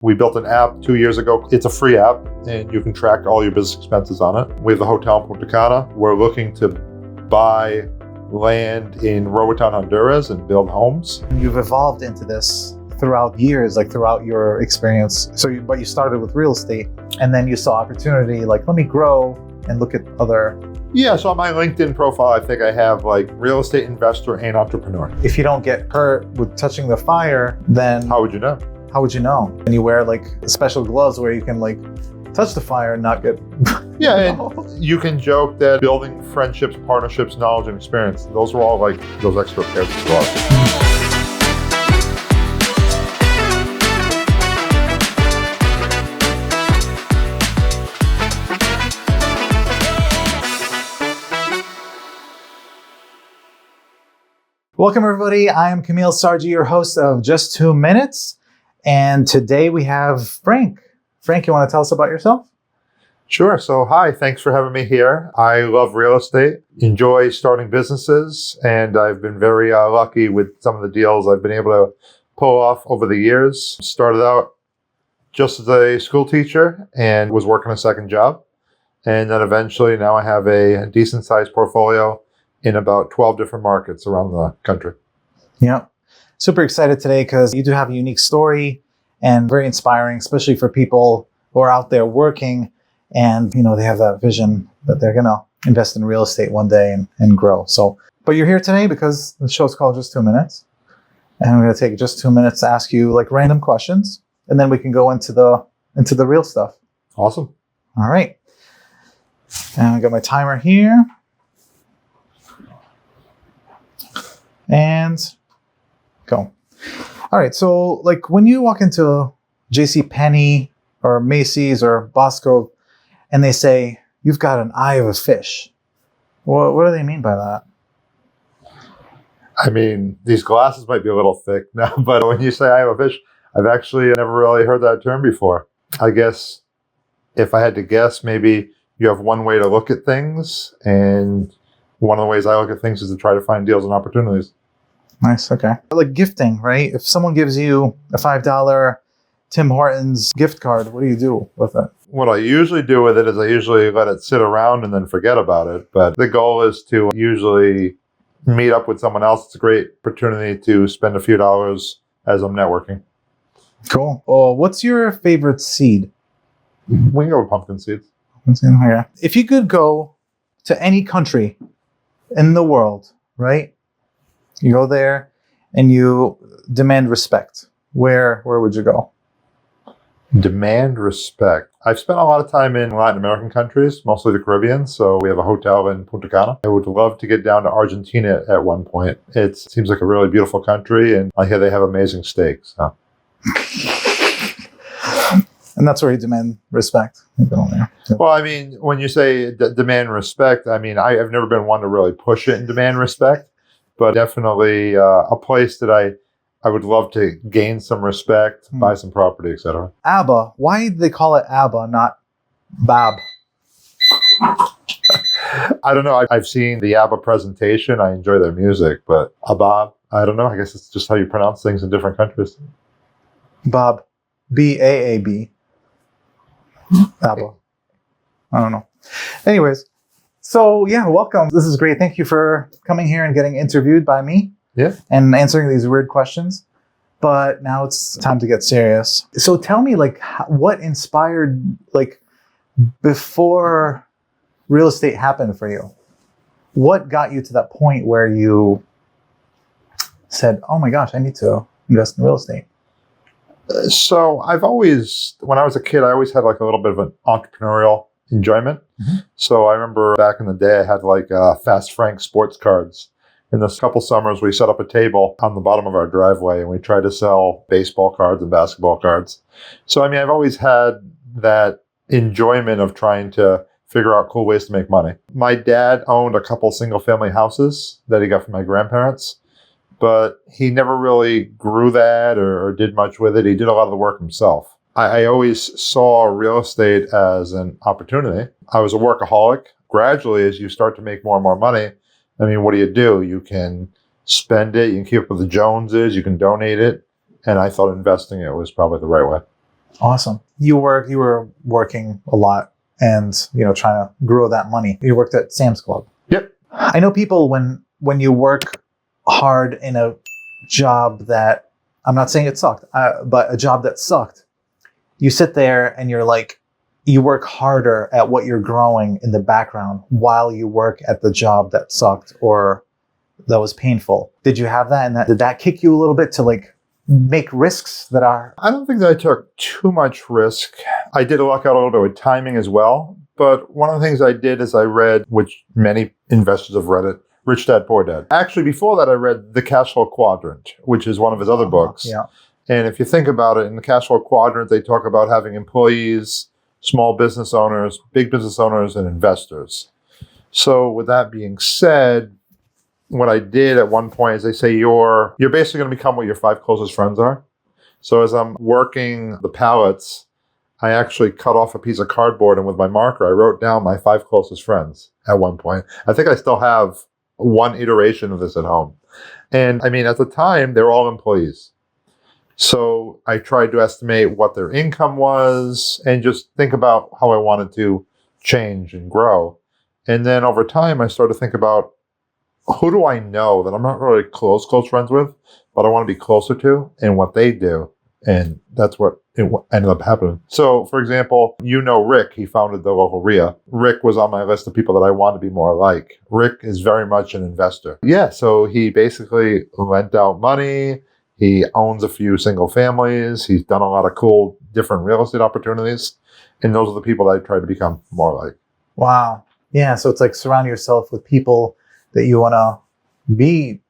We built an app 2 years ago. It's a free app, and you can track all your business expenses on it. We have a hotel in Punta Cana. We're looking to buy land in Roatan, Honduras, and build homes. You've evolved into this throughout years, like throughout your experience. But you started with real estate, and then you saw opportunity, like, let me grow and look at other. Yeah, so on my LinkedIn profile, I think I have like real estate investor and entrepreneur. If you don't get hurt with touching the fire, then How would you know? how would you know? And you wear like special gloves where you can like touch the fire and not get. Yeah, and you can joke that building friendships, partnerships, knowledge, and experience, those are all like those extra pairs of gloves. Welcome everybody, I am Kamil Sarji, your host of Just 2 Minutes. And today we have Frank. Frank, you want to tell us about yourself? Sure. So, hi, thanks for having me here. I love real estate, enjoy starting businesses, and I've been very lucky with some of the deals I've been able to pull off over the years. Started out just as a school teacher and was working a second job. And then eventually now I have a decent sized portfolio in about 12 different markets around the country. Yeah. Super excited today because you do have a unique story and very inspiring, especially for people who are out there working and, you know, they have that vision that they're going to invest in real estate one day and grow. So, but you're here today because the show's called Just 2 Minutes. And I'm going to take just 2 minutes to ask you like random questions, and then we can go into the real stuff. Awesome. All right. And I got my timer here. And go. All right. So like when you walk into JCPenney or Macy's or Bosco and they say, you've got an eye of a fish. What do they mean by that? I mean, these glasses might be a little thick now, but when you say eye of a fish, I've actually never really heard that term before. I guess if I had to guess, maybe you have one way to look at things, and one of the ways I look at things is to try to find deals and opportunities. Nice. Okay. Like gifting, right? If someone gives you a $5 Tim Hortons gift card, what do you do with it? What I usually do with it is I usually let it sit around and then forget about it. But the goal is to usually meet up with someone else. It's a great opportunity to spend a few dollars as I'm networking. Cool. Oh, what's your favorite seed? We can go with pumpkin seeds. Yeah. If you could go to any country in the world, right? You go there and you demand respect. Where would you go? Demand respect. I've spent a lot of time in Latin American countries, mostly the Caribbean. So we have a hotel in Punta Cana. I would love to get down to Argentina at one point. It seems like a really beautiful country, and I hear they have amazing steaks. Huh? And that's where you demand respect. Well, I mean, when you say demand respect, I mean, I've never been one to really push it and demand respect, but definitely a place that I would love to gain some respect, buy some property, etc. ABBA. Why do they call it ABBA, not Bab? I don't know. I've seen the ABBA presentation. I enjoy their music, but ABBA, I don't know. I guess it's just how you pronounce things in different countries. Bob. B-A-A-B. ABBA. I don't know. Anyways, so yeah, welcome. This is great. Thank you for coming here and getting interviewed by me. Yeah. And answering these weird questions. But now it's time to get serious. So tell me, like, what inspired, like, before real estate happened for you? What got you to that point where you said, oh my gosh, I need to invest in real estate? So I've always, when I was a kid, I always had like a little bit of an entrepreneurial enjoyment. Mm-hmm. So I remember back in the day, I had like Fast Frank sports cards. In this couple summers, we set up a table on the bottom of our driveway and we tried to sell baseball cards and basketball cards. So, I mean, I've always had that enjoyment of trying to figure out cool ways to make money. My dad owned a couple single family houses that he got from my grandparents, but he never really grew that or did much with it. He did a lot of the work himself. I always saw real estate as an opportunity. I was a workaholic. Gradually, as you start to make more and more money, I mean, what do? You can spend it, you can keep up with the Joneses, you can donate it. And I thought investing it was probably the right way. Awesome. You were working a lot and, trying to grow that money. You worked at Sam's Club. Yep. I know people when you work hard in a job that, I'm not saying it sucked, but a job that sucked, you sit there and you're like, you work harder at what you're growing in the background while you work at the job that sucked or that was painful. Did you have that? And did that kick you a little bit to like make risks that are? I don't think that I took too much risk. I did luck out a little bit with timing as well. But one of the things I did is I read, which many investors have read it, Rich Dad, Poor Dad. Actually, before that, I read The Cash Flow Quadrant, which is one of his other books. Yeah. And if you think about it, in the Cash Flow Quadrant, they talk about having employees, small business owners, big business owners, and investors. So with that being said, what I did at one point is they say you're basically going to become what your 5 closest friends are. So as I'm working the pallets, I actually cut off a piece of cardboard, and with my marker, I wrote down my 5 closest friends at one point. I think I still have one iteration of this at home. And I mean, at the time, they were all employees. So I tried to estimate what their income was and just think about how I wanted to change and grow. And then over time, I started to think about, who do I know that I'm not really close friends with, but I want to be closer to, and what they do. And that's what ended up happening. So, for example, Rick, he founded the local RIA. Rick was on my list of people that I want to be more like. Rick is very much an investor. Yeah, so he basically lent out money. He owns a few single families. He's done a lot of cool, different real estate opportunities. And those are the people that I try to become more like. Wow. Yeah, so it's like surround yourself with people that you want to be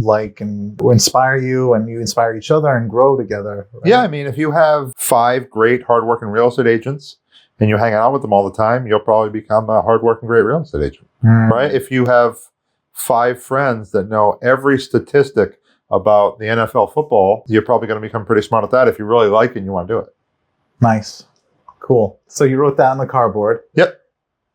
like and inspire you, and you inspire each other and grow together. Right? Yeah, I mean, if you have 5 great, hardworking real estate agents and you hang out with them all the time, you'll probably become a hardworking, great real estate agent, right? If you have 5 friends that know every statistic about the NFL football, you're probably going to become pretty smart at that if you really like it and you want to do it. Nice. Cool. So you wrote that on the cardboard. Yep.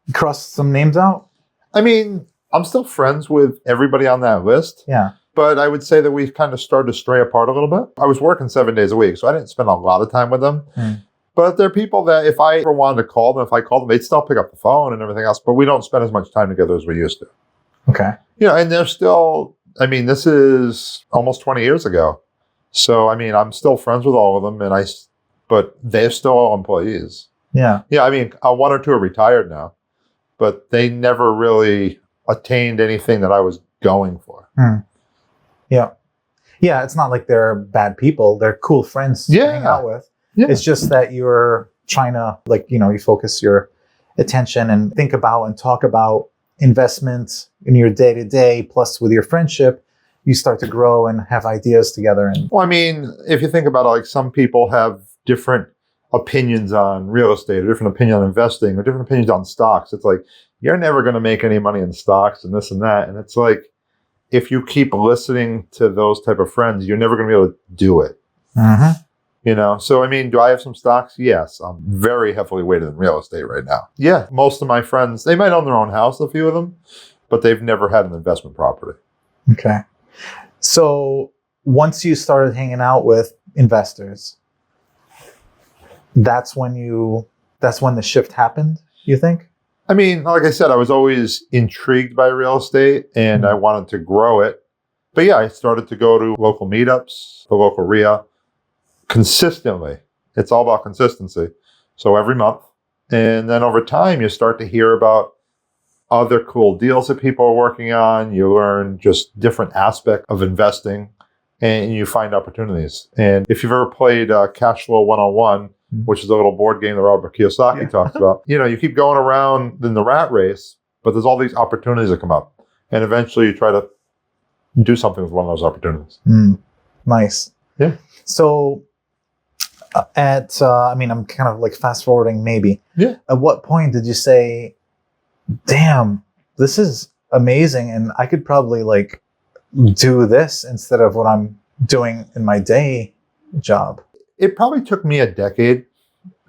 You crossed some names out? I mean, I'm still friends with everybody on that list. Yeah. But I would say that we've kind of started to stray apart a little bit. I was working 7 days a week, so I didn't spend a lot of time with them. But there are people that if I ever wanted to call them, if I called them, they'd still pick up the phone and everything else. But we don't spend as much time together as we used to. Okay. And they're still, I mean, this is almost 20 years ago. So, I mean, I'm still friends with all of them, but they're still all employees. Yeah. Yeah, I mean, 1 or 2 are retired now, but they never really attained anything that I was going for. Yeah. Yeah, it's not like they're bad people. They're cool friends to hang out with. Yeah. It's just that you're trying to, you focus your attention and think about and talk about investments in your day-to-day, plus with your friendship, you start to grow and have ideas together. Well, I mean, if you think about it, like some people have different opinions on real estate, or different opinion on investing, or different opinions on stocks. It's like, you're never going to make any money in stocks and this and that. And it's like, if you keep listening to those type of friends, you're never going to be able to do it. So, I mean, do I have some stocks? Yes. I'm very heavily weighted in real estate right now. Yeah. Most of my friends, they might own their own house, a few of them, but they've never had an investment property. Okay. So once you started hanging out with investors, that's when the shift happened, you think? I mean, like I said, I was always intrigued by real estate and I wanted to grow it. But yeah, I started to go to local meetups, the local RIA, consistently. It's all about consistency. So every month. And then over time, you start to hear about other cool deals that people are working on. You learn just different aspects of investing and you find opportunities. And if you've ever played Cash Flow 101, which is a little board game that Robert Kiyosaki talks about, you keep going around in the rat race, but there's all these opportunities that come up. And eventually you try to do something with one of those opportunities. Nice. Yeah. So I'm kind of like fast forwarding maybe. Yeah. At what point did you say, damn, this is amazing and I could probably like do this instead of what I'm doing in my day job? It probably took me a decade,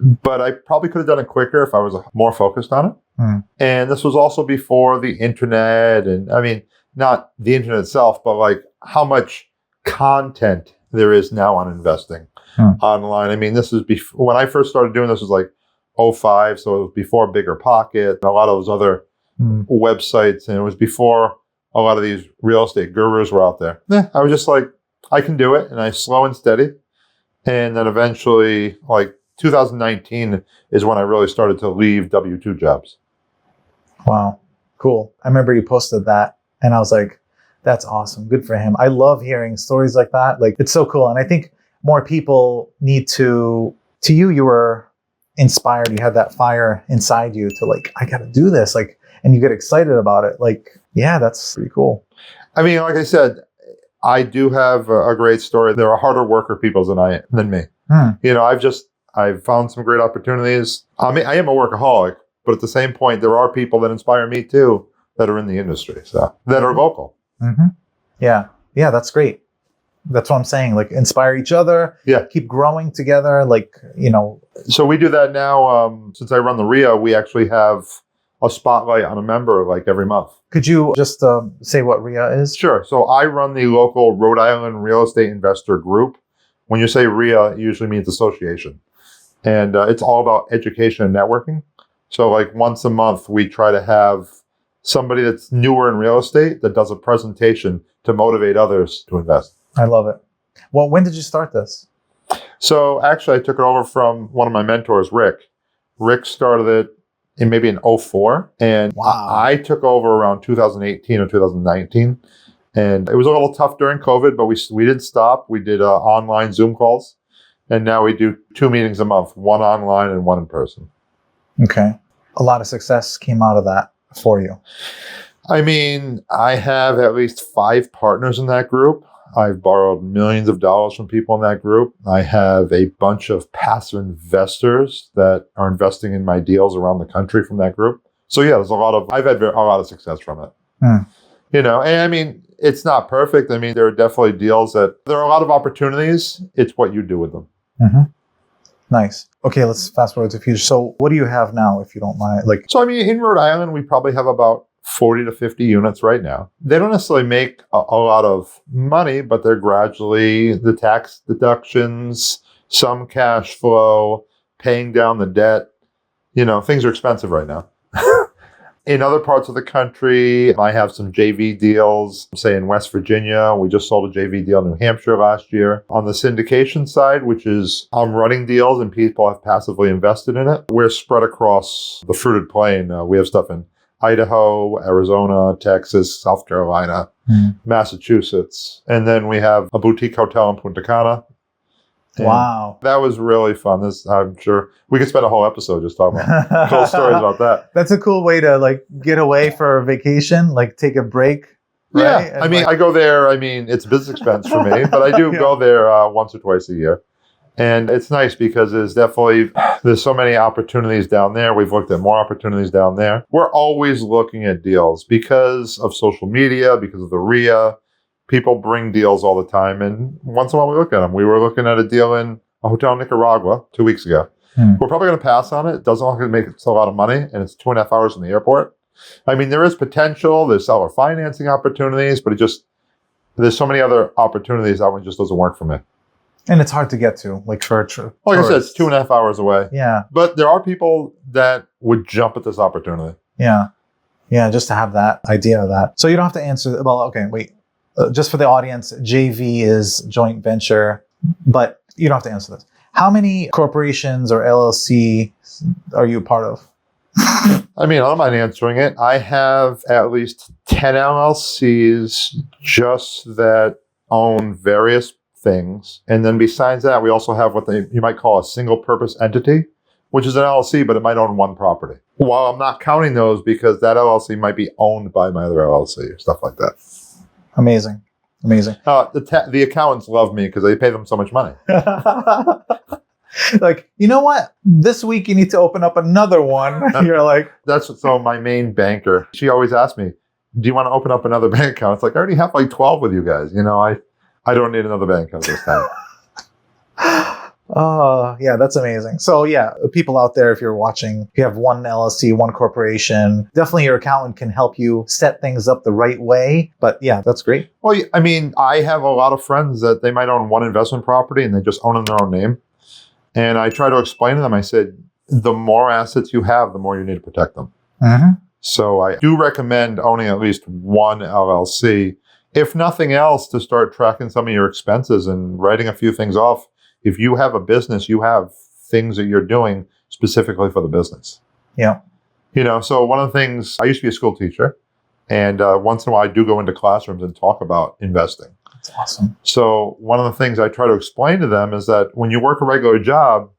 but I probably could have done it quicker if I was more focused on it. And this was also before the internet, and I mean, not the internet itself, but like how much content there is now on investing. online. I mean, this is before, when I first started doing this was like '05, so it was before Bigger Pocket and a lot of those other websites, and it was before a lot of these real estate gurus were out there. I was just like, I can do it, and I slow and steady. And then eventually, like 2019 is when I really started to leave W-2 jobs. Wow. Cool. I remember you posted that, and I was like, that's awesome. Good for him. I love hearing stories like that. Like, it's so cool. And I think more people need to you were inspired. You had that fire inside you to like, I got to do this. Like, and you get excited about it. Like, yeah, that's pretty cool. I mean, like I said, I do have a great story. There are harder worker people than me. You know, I've found some great opportunities. I mean, I am a workaholic, but at the same point, there are people that inspire me too that are in the industry, so that are local. Yeah, that's great. That's what I'm saying. Like, inspire each other. Yeah, keep growing together. Like, you know. So we do that now. Since I run the RIA, we actually have a spotlight on a member like every month. Could you just say what RIA is? Sure. So I run the local Rhode Island Real Estate Investor Group. When you say RIA, it usually means association. And it's all about education and networking. So like once a month, we try to have somebody that's newer in real estate that does a presentation to motivate others to invest. I love it. Well, when did you start this? So actually, I took it over from one of my mentors, Rick. Rick started it maybe in '04, and I took over around 2018 or 2019. And it was a little tough during COVID, but we didn't stop. We did online Zoom calls, and now we do 2 meetings a month, one online and one in person. Okay. A lot of success came out of that for you. I mean, I have at least 5 partners in that group. I've borrowed millions of dollars from people in that group. I have a bunch of passive investors that are investing in my deals around the country from that group. So yeah, I've had a lot of success from it. You know, and I mean, it's not perfect. I mean, there are definitely deals there are a lot of opportunities. It's what you do with them. Nice. Okay, let's fast forward to the future. So what do you have now, if you don't mind? So I mean, in Rhode Island, we probably have about 40 to 50 units right now. They don't necessarily make a lot of money, but they're gradually the tax deductions, some cash flow, paying down the debt. You know, things are expensive right now. In other parts of the country, I have some JV deals, say in West Virginia. We just sold a JV deal in New Hampshire last year. On the syndication side, which is I'm running deals and people have passively invested in it, we're spread across the fruited plain. We have stuff in Idaho, Arizona, Texas, South Carolina, Massachusetts. And then we have a boutique hotel in Punta Cana. Wow. That was really fun. I'm sure we could spend a whole episode just talking about cool stories about that. That's a cool way to like get away for a vacation, like take a break. Right? Yeah. I mean, I go there. I mean, it's a business expense for me, but I do go there once or twice a year. And it's nice because there's so many opportunities down there. We've looked at more opportunities down there. We're always looking at deals because of social media, because of the RIA. People bring deals all the time. And once in a while we look at them. We were looking at a deal in a hotel in Nicaragua 2 weeks ago. We're probably going to pass on it. It doesn't look like it makes a lot of money. And it's 2.5 hours from the airport. I mean, there is potential. There's seller financing opportunities, but there's so many other opportunities. That one just doesn't work for me. And it's hard to get to, like for a trip. Like I said, it's 2.5 hours away. Yeah. But there are people that would jump at this opportunity. Yeah. Yeah, just to have that idea of that. So you don't have to answer, well, okay, wait. Just for the audience, JV is joint venture, but you don't have to answer this. How many corporations or LLC are you a part of? I mean, I don't mind answering it. I have at least 10 LLCs just that own various things. And then besides that, we also have what you might call a single purpose entity, which is an LLC, but it might own one property. Well, I'm not counting those because that LLC might be owned by my other LLC or stuff like that. Amazing. The accountants love me because they pay them so much money. Like, you know what? This week you need to open up another one. You're like... So my main banker, she always asks me, do you want to open up another bank account? It's like, I already have like 12 with you guys. You know, I don't need another bank account this time. Oh, yeah, that's amazing. So, yeah, people out there, if you're watching, if you have one LLC, one corporation, definitely your accountant can help you set things up the right way. But yeah, that's great. Well, I mean, I have a lot of friends that they might own one investment property and they just own it in their own name. And I try to explain to them, I said, the more assets you have, the more you need to protect them. Mm-hmm. So I do recommend owning at least one LLC, if nothing else, to start tracking some of your expenses and writing a few things off. If you have a business, you have things that you're doing specifically for the business. Yeah. So one of the things, I used to be a school teacher, and once in a while I do go into classrooms and talk about investing. That's awesome. So one of the things I try to explain to them is that when you work a regular job,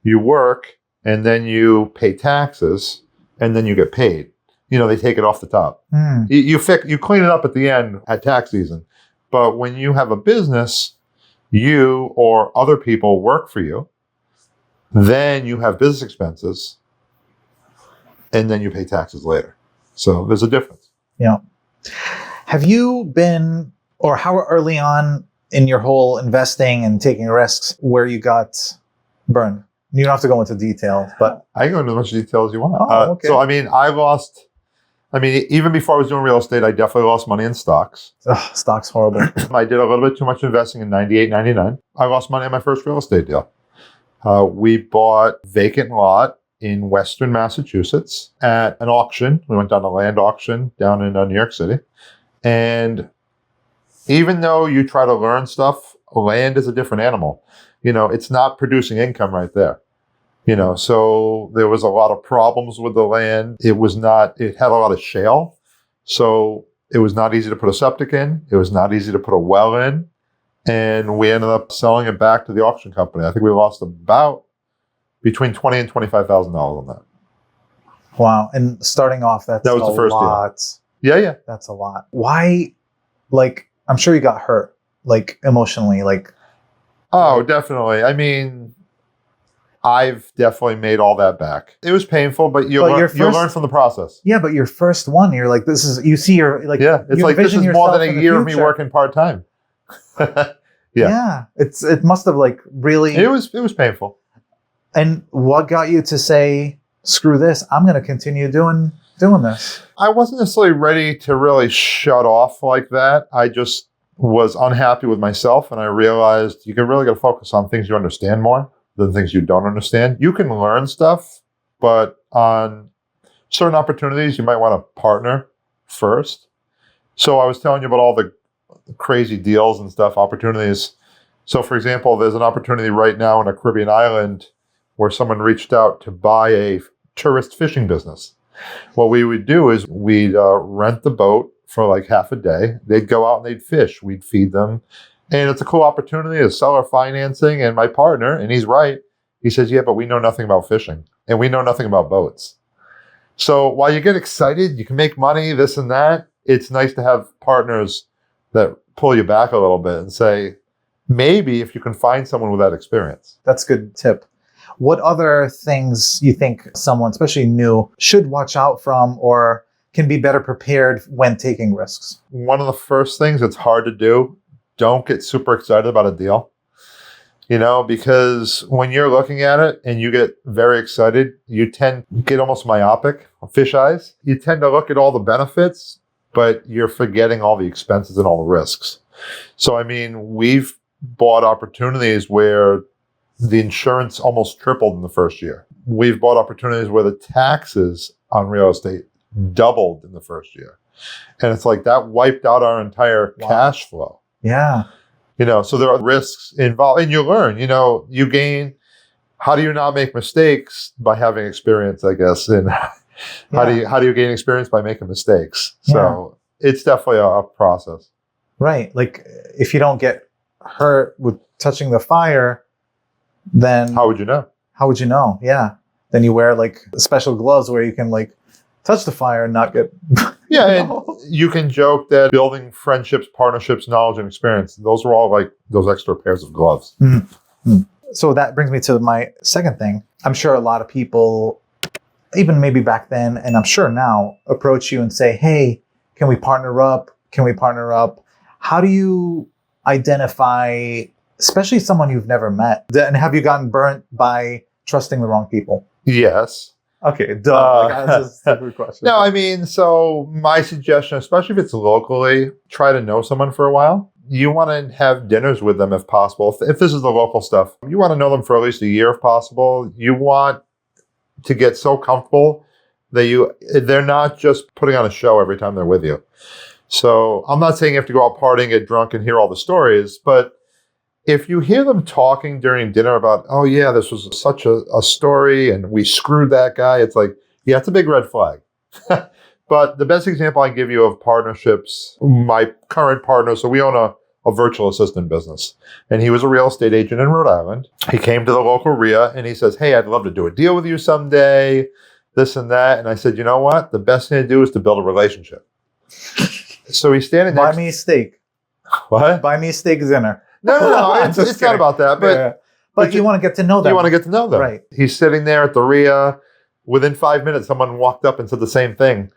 you work and then you pay taxes and then you get paid. They take it off the top. Mm. You clean it up at the end at tax season. But when you have a business, you or other people work for you, then you have business expenses, and then you pay taxes later. So there's a difference. Yeah. Have you been, or how early on in your whole investing and taking risks, where you got burned? You don't have to go into detail, but I can go into as much detail as you want. Oh, okay. So, even before I was doing real estate, I definitely lost money in stocks. Stock's horrible. I did a little bit too much investing in 98, 99. I lost money on my first real estate deal. We bought a vacant lot in Western Massachusetts at an auction. We went down a land auction down in New York City. And even though you try to learn stuff, land is a different animal. It's not producing income right there. So there was a lot of problems with the land. It had a lot of shale. So it was not easy to put a septic in. It was not easy to put a well in. And we ended up selling it back to the auction company. I think we lost about between $20,000 and $25,000 on that. Wow. And starting off, that was the first lot. Deal. Yeah. That's a lot. Why? I'm sure you got hurt, emotionally, Oh, definitely. I mean, I've definitely made all that back. It was painful, but you learn from the process. Yeah, but your first one, you're like, this is, you see your, yeah, it's like, this is more than a year of me working part-time. Yeah. It must have really. It was painful. And what got you to say, screw this, I'm going to continue doing this? I wasn't necessarily ready to really shut off like that. I just was unhappy with myself, and I realized you can really got to focus on things you understand more than things you don't understand. You can learn stuff, but on certain opportunities, you might want to partner first. So I was telling you about all the crazy deals and stuff, opportunities. So for example, there's an opportunity right now in a Caribbean island where someone reached out to buy a tourist fishing business. What we would do is we'd rent the boat for half a day. They'd go out and they'd fish. We'd feed them. And it's a cool opportunity to seller financing. And my partner, and he's right, he says, yeah, but we know nothing about fishing and we know nothing about boats. So while you get excited, you can make money, this and that, it's nice to have partners that pull you back a little bit and say, maybe if you can find someone with that experience. That's a good tip. What other things you think someone, especially new, should watch out from or can be better prepared when taking risks? One of the first things that's hard to do, don't get super excited about a deal. Because when you're looking at it and you get very excited, you tend to get almost myopic, fish eyes. You tend to look at all the benefits, but you're forgetting all the expenses and all the risks. So, we've bought opportunities where the insurance almost tripled in the first year. We've bought opportunities where the taxes on real estate doubled in the first year. And it's like that wiped out our entire cash flow. Yeah. So there are risks involved, and you learn, you gain. How do you not make mistakes? By having experience, I guess. And how do you gain experience? By making mistakes. So it's definitely a process. Right. If you don't get hurt with touching the fire, then how would you know? How would you know? Yeah. Then you wear special gloves where you can touch the fire and not get. Yeah, and you can joke that building friendships, partnerships, knowledge, and experience, those are all those extra pairs of gloves. Mm-hmm. So that brings me to my second thing. I'm sure a lot of people, even maybe back then, and I'm sure now, approach you and say, hey, can we partner up? How do you identify especially someone you've never met. And have you gotten burnt by trusting the wrong people? Yes. Okay, duh. That's a stupid question. No, I mean, so my suggestion, especially if it's locally, try to know someone for a while. You want to have dinners with them if possible. If this is the local stuff, you want to know them for at least a year if possible. You want to get so comfortable that they're not just putting on a show every time they're with you. So I'm not saying you have to go out partying, get drunk, and hear all the stories, but if you hear them talking during dinner about, oh yeah, this was such a story and we screwed that guy, it's like, yeah, it's a big red flag. But the best example I can give you of partnerships, my current partner, so we own a virtual assistant business, and he was a real estate agent in Rhode Island. He came to the local RIA and he says, hey, I'd love to do a deal with you someday, this and that. And I said, you know what? The best thing to do is to build a relationship. So he's standing Buy next. me steak. What? Buy me steak dinner. No, it's not about that. But Yeah. But you want to get to know them. you want to get to know them. Right. He's sitting there at the RIA. Within 5 minutes, someone walked up and said the same thing.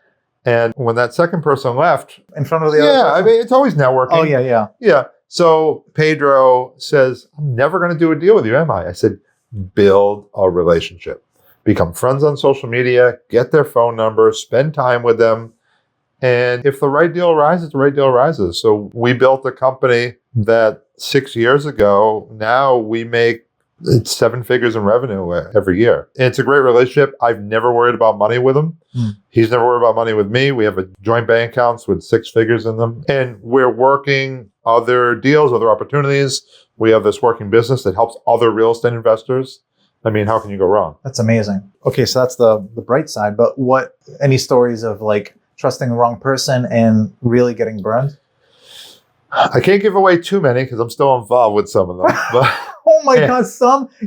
And when that second person left, In front of the other yeah, I person? mean, it's always networking. Oh, yeah. Yeah. So Pedro says, I'm never going to do a deal with you, am I? I said, build a relationship. Become friends on social media, get their phone number, spend time with them. And if the right deal arises, the right deal arises. So we built a company that 6 years ago, now we make 7 figures in revenue every year. And it's a great relationship. I've never worried about money with him. He's never worried about money with me. We have a joint bank accounts with 6 figures in them. And we're working other deals, other opportunities. We have this working business that helps other real estate investors. I mean, how can you go wrong? That's amazing. Okay, so that's the bright side. But any stories of like trusting the wrong person and really getting burned? I can't give away too many because I'm still involved with some of them. But Oh my God,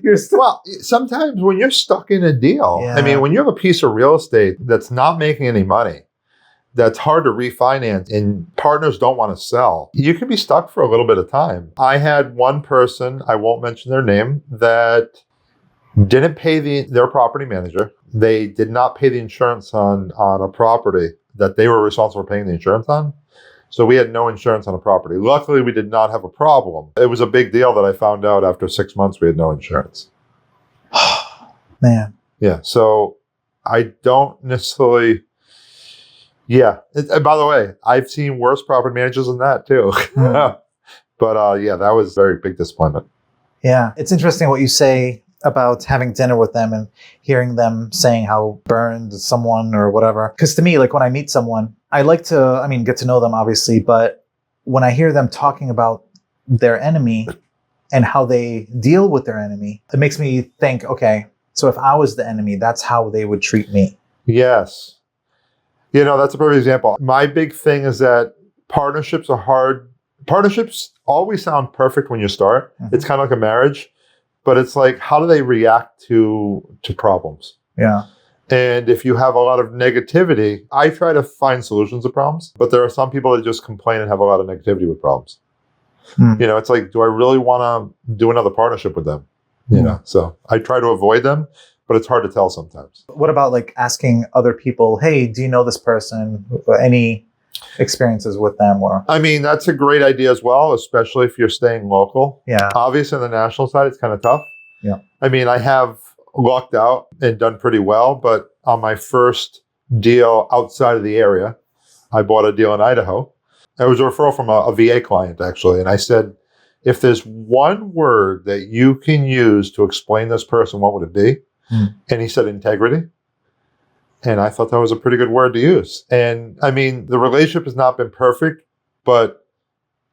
you're still... well, sometimes when you're stuck in a deal, Yeah. I mean, when you have a piece of real estate that's not making any money, that's hard to refinance, and partners don't want to sell, you can be stuck for a little bit of time. I had one person, I won't mention their name, that didn't pay their property manager. They did not pay the insurance on a property that they were responsible for paying the insurance on. So we had no insurance on a property. Luckily, we did not have a problem. It was a big deal that I found out after 6 months we had no insurance. Man. Yeah. So I don't necessarily... Yeah. And by the way, I've seen worse property managers than that too. But yeah, that was a very big disappointment. Yeah. It's interesting what you say about having dinner with them and hearing them saying how burned someone or whatever. Because to me, like when I meet someone, I like to, get to know them obviously, but when I hear them talking about their enemy and how they deal with their enemy, it makes me think, okay, so if I was the enemy, that's how they would treat me. Yes. That's a perfect example. My big thing is that partnerships are hard. Partnerships always sound perfect when you start. Mm-hmm. It's kind of like a marriage. But it's like, how do they react to problems? Yeah. And if you have a lot of negativity, I try to find solutions to problems. But there are some people that just complain and have a lot of negativity with problems. It's like, do I really want to do another partnership with them? So I try to avoid them, but it's hard to tell sometimes. What about like asking other people, hey, do you know this person? Any experiences with them? Or that's a great idea as well, especially if you're staying local. Yeah. Obviously on the national side, it's kind of tough. Yeah. I have lucked out and done pretty well, but on my first deal outside of the area, I bought a deal in Idaho. It was a referral from a VA client actually. And I said, if there's one word that you can use to explain this person, what would it be? And he said integrity. And I thought that was a pretty good word to use. And the relationship has not been perfect, but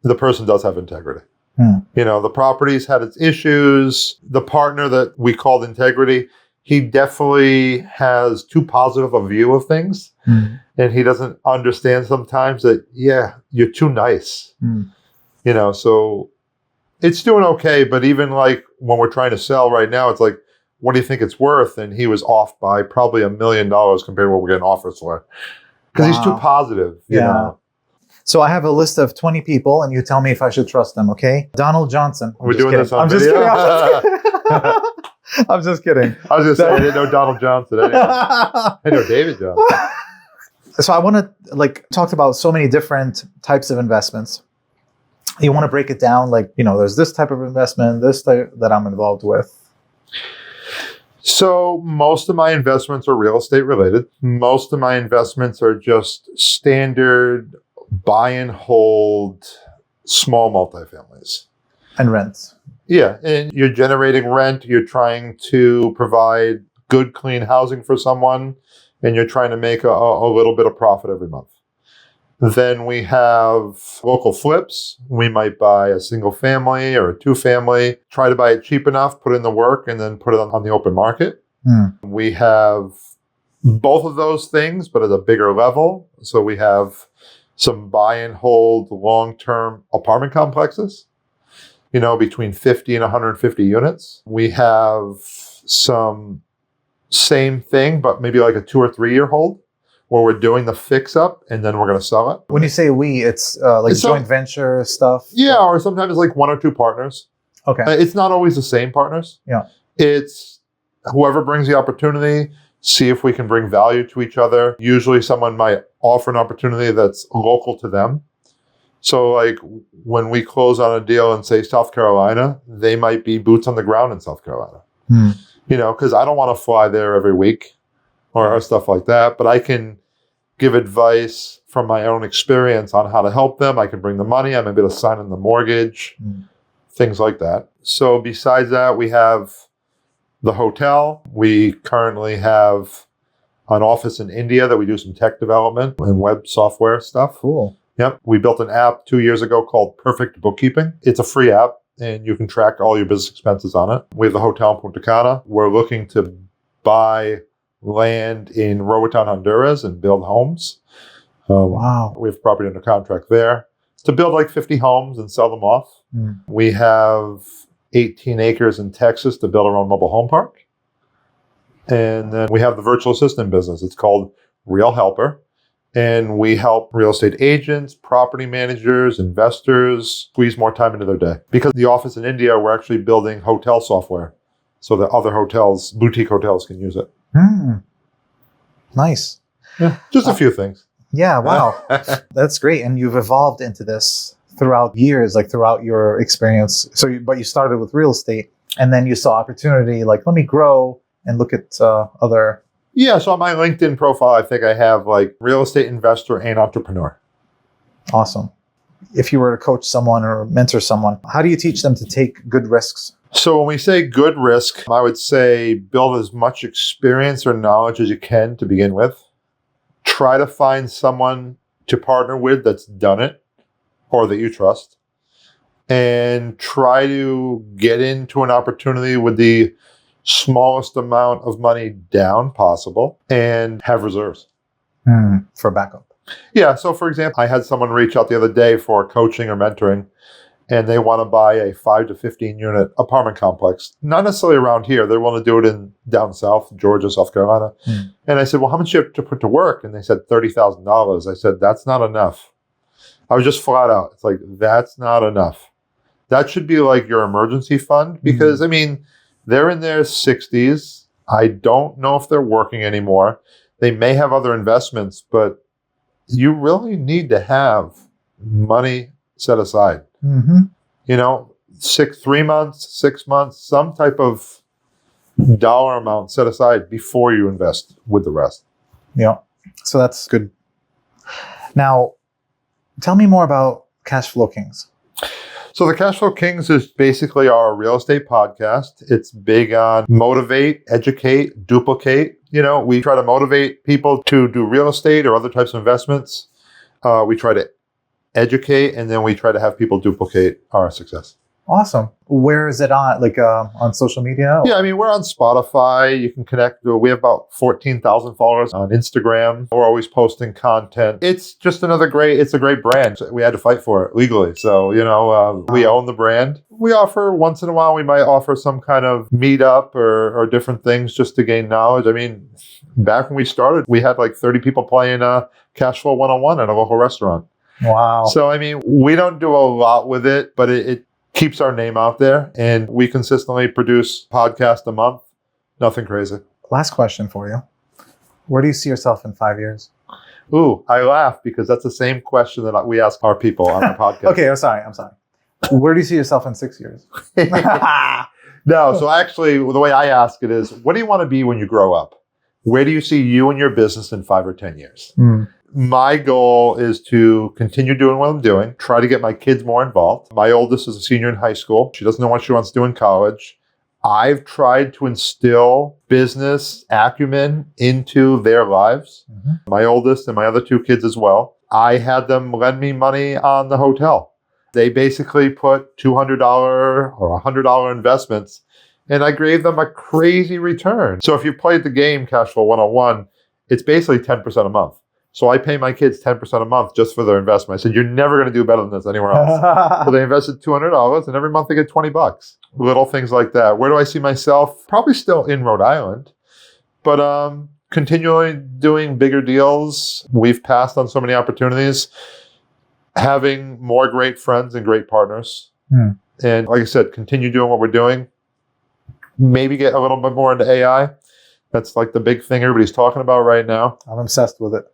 the person does have integrity. The property's had its issues. The partner that we called integrity, he definitely has too positive a view of things. And he doesn't understand sometimes that, yeah, you're too nice. So it's doing okay. But even like when we're trying to sell right now, it's like, what do you think it's worth? And he was off by probably $1 million compared to what we're getting offers for. Because he's too positive, you know. So I have a list of 20 people, and you tell me if I should trust them, okay? Donald Johnson. We're doing this on video? I'm just kidding. I was going to say, I didn't know Donald Johnson. I know David Johnson. So I want to talked about so many different types of investments. You want to break it down, like, there's this type of investment, this type that I'm involved with. So most of my investments are real estate related. Most of my investments are just standard buy and hold small multifamilies. And rents. Yeah, and you're generating rent, you're trying to provide good, clean housing for someone, and you're trying to make a little bit of profit every month. Then we have local flips. We might buy a single family or a two family, try to buy it cheap enough, put in the work, and then put it on the open market. We have both of those things, but at a bigger level. So we have some buy and hold long-term apartment complexes, between 50 and 150 units. We have some same thing, but maybe like a 2 or 3 year hold, where we're doing the fix up and then we're going to sell it. When you say we, it's joint venture stuff? Yeah, or sometimes it's like 1 or 2 partners. Okay. It's not always the same partners. Yeah. It's whoever brings the opportunity, see if we can bring value to each other. Usually someone might offer an opportunity that's local to them. So like when we close on a deal in, say, South Carolina, they might be boots on the ground in South Carolina. Because I don't want to fly there every week or stuff like that, but I can give advice from my own experience on how to help them. I can bring the money. I may be able to sign in the mortgage, things like that. So besides that, we have the hotel. We currently have an office in India that we do some tech development and web software stuff. Cool. Yep. We built an app 2 years ago called Perfect Bookkeeping. It's a free app, and you can track all your business expenses on it. We have the hotel in Punta Cana. We're looking to buy land in Roatan, Honduras, and build homes. Wow. We have property under contract there to build like 50 homes and sell them off. We have 18 acres in Texas to build our own mobile home park. And then we have the virtual assistant business. It's called Real Helper. And we help real estate agents, property managers, investors squeeze more time into their day. Because the office in India, we're actually building hotel software so that other hotels, boutique hotels, can use it. Nice. Yeah, just a few things. Yeah, wow. That's great. And you've evolved into this throughout years, like throughout your experience. But you started with real estate, and then you saw opportunity, like, let me grow and look at other... Yeah, so on my LinkedIn profile, I think I have like real estate investor and entrepreneur. Awesome. If you were to coach someone or mentor someone, how do you teach them to take good risks? So when we say good risk, I would say build as much experience or knowledge as you can to begin with. Try to find someone to partner with that's done it or that you trust. And try to get into an opportunity with the smallest amount of money down possible and have reserves. For backup. Yeah. So for example, I had someone reach out the other day for coaching or mentoring, and they want to buy a 5 to 15 unit apartment complex. Not necessarily around here. They want to do it in down south, Georgia, South Carolina. And I said, well, how much do you have to put to work? And they said $30,000. I said, that's not enough. I was just flat out. It's like, that's not enough. That should be like your emergency fund because, I mean, they're in their 60s. I don't know if they're working anymore. They may have other investments, but you really need to have money set aside. 3 months, 6 months, some type of dollar amount set aside before you invest with the rest. Yeah. So that's good. Now, tell me more about Cash Flow Kings. So the Cash Flow Kings is basically our real estate podcast. It's big on motivate, educate, duplicate. We try to motivate people to do real estate or other types of investments. We try to educate, and then we try to have people duplicate our success. Awesome. Where is it on? Like on social media? Yeah, I mean, we're on Spotify. You can connect. We have about 14,000 followers on Instagram. We're always posting content. It's just it's a great brand. We had to fight for it legally. So, we own the brand. We offer, once in a while, we might offer some kind of meetup or different things just to gain knowledge. I mean, back when we started, we had like 30 people playing Cash Flow 101 at a local restaurant. Wow. So, I mean, we don't do a lot with it, but it keeps our name out there, and we consistently produce podcasts a month. Nothing crazy. Last question for you. Where do you see yourself in 5 years? Ooh, I laugh because that's the same question that we ask our people on the podcast. Okay, I'm sorry. Where do you see yourself in 6 years? No, so actually, the way I ask it is, what do you want to be when you grow up? Where do you see you and your business in 5 or 10 years? My goal is to continue doing what I'm doing, try to get my kids more involved. My oldest is a senior in high school. She doesn't know what she wants to do in college. I've tried to instill business acumen into their lives. My oldest and my other 2 kids as well. I had them lend me money on the hotel. They basically put $200 or $100 investments, and I gave them a crazy return. So if you played the game Cash Flow 101, it's basically 10% a month. So I pay my kids 10% a month just for their investment. I said, you're never going to do better than this anywhere else. So they invested $200, and every month they get $20. Little things like that. Where do I see myself? Probably still in Rhode Island, but continually doing bigger deals. We've passed on so many opportunities. Having more great friends and great partners. And like I said, continue doing what we're doing. Maybe get a little bit more into AI. That's like the big thing everybody's talking about right now. I'm obsessed with it.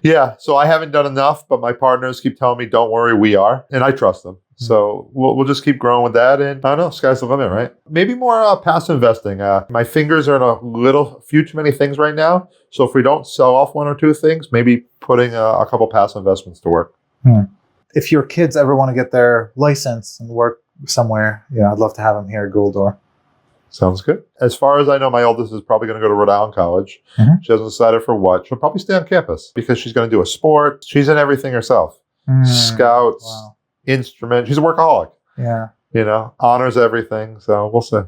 Yeah, so I haven't done enough, but my partners keep telling me, don't worry, we are. And I trust them. So we'll just keep growing with that. And I don't know, sky's the limit, right? Maybe more passive investing. My fingers are in few too many things right now. So if we don't sell off 1 or 2 things, maybe putting a couple passive investments to work. If your kids ever want to get their license and work somewhere, I'd love to have them here at Gould Door. Sounds good. As far as I know, my oldest is probably going to go to Rhode Island College. She hasn't decided for what. She'll probably stay on campus because she's going to do a sport. She's in everything herself. Scouts, instrument. She's a workaholic. Yeah. Honors everything. So we'll see.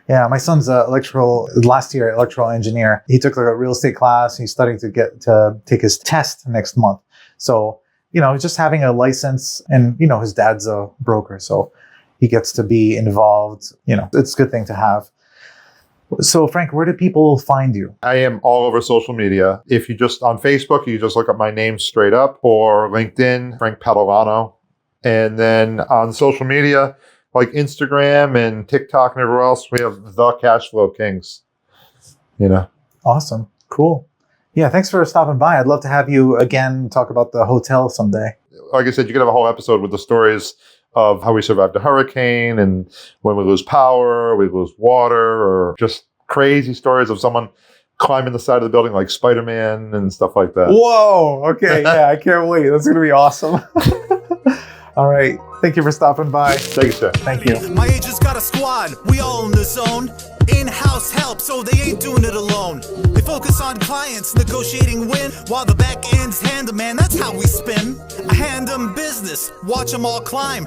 Yeah, my son's last year electrical engineer. He took a real estate class. He's starting to take his test next month. So, just having a license, and, his dad's a broker. So he gets to be involved. It's a good thing to have. So, Frank, where do people find you? I am all over social media. If you just on Facebook, you just look up my name straight up, or LinkedIn, Frank Patalano. And then on social media, like Instagram and TikTok and everywhere else, we have the Cash Flow Kings. Awesome. Cool. Yeah, thanks for stopping by. I'd love to have you again talk about the hotel someday. Like I said, you could have a whole episode with the stories of how we survived a hurricane, and when we lose power, we lose water, or just crazy stories of someone climbing the side of the building like Spider-Man and stuff like that. Whoa. Okay. Yeah, I can't wait. That's going to be awesome. All right. Thank you for stopping by. Thank you, sir. Thank you. My agent's got a squad. We all in the zone. In-house help, so they ain't doing it alone. They focus on clients, negotiating win, while the back end's hand 'em, man, that's how we spin. I hand 'em business, watch 'em all climb.